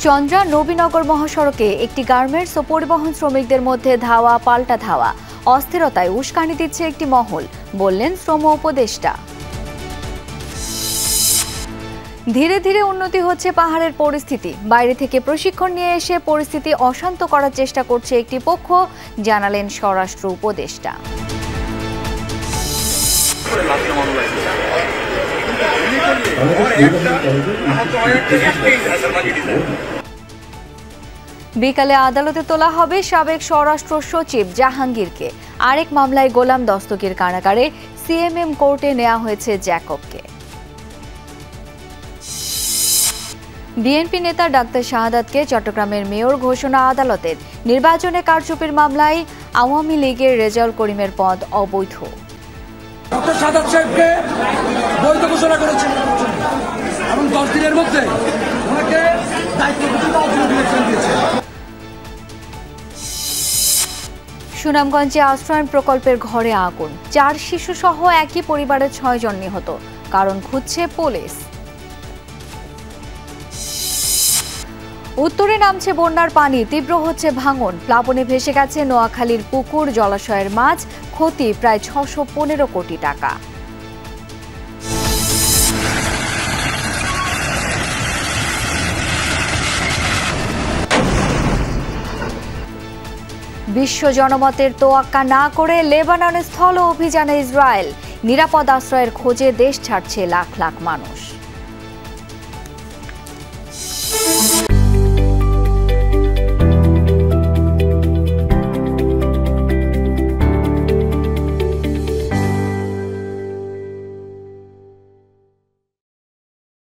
চন্দ্রা নবীনগর মহাসড়কে একটি গার্মেন্টস ও পরিবহন শ্রমিকদের মধ্যে ধাওয়া পাল্টা ধাওয়া, অস্থিরতায় উস্কানি দিচ্ছে একটি মহল, বললেন শ্রম উপদেষ্টা। ধীরে ধীরে উন্নতি হচ্ছে পাহাড়ের পরিস্থিতি, বাইরে থেকে প্রশিক্ষণ নিয়ে এসে পরিস্থিতি অশান্ত করার চেষ্টা করছে একটি পক্ষ, জানালেন স্বরাষ্ট্র উপদেষ্টা। বিকালে আদালতে তোলা হবে সাবেক স্বরাষ্ট্র সচিব জাহাঙ্গীরকে। আরেক মামলায় গোলাম দস্তগীর কারাগারে সিএমএম কোর্টে নেওয়া হয়েছে জ্যাকবকে। বিএনপি নেতা ডাক্তার শাহাদাতকে চট্টগ্রামের মেয়র ঘোষণা আদালতের। নির্বাচনে কারচুপির মামলায় আওয়ামী লীগের রেজাউল করিমের পদ অবৈধ। ডক্টর শাহাদাত সাহেবকে বৈধ ঘোষণা করেছেন এবং 10 দিনের মধ্যে ওনাকে দায়িত্ব দিয়েছে। সুনামগঞ্জে আশ্রয়ণ প্রকল্পের ঘরে আগুন, 4 শিশু সহ একই পরিবারের 6 জন নিহত, কারণ খুঁজছে পুলিশ। উত্তরে নামছে বন্যার পানি, তীব্র হচ্ছে ভাঙন, প্লাবনে ভেসে গেছে নোয়াখালীর পুকুর, জলাশয়ের মাছ, ক্ষতি প্রায় 615 কোটি টাকা। বিশ্ব জনমতের তোয়াক্কা না করে লেবাননে স্থল অভিযানে ইসরায়েল, নিরাপদ আশ্রয়ের খোঁজে দেশ ছাড়ছে লাখ লাখ মানুষ।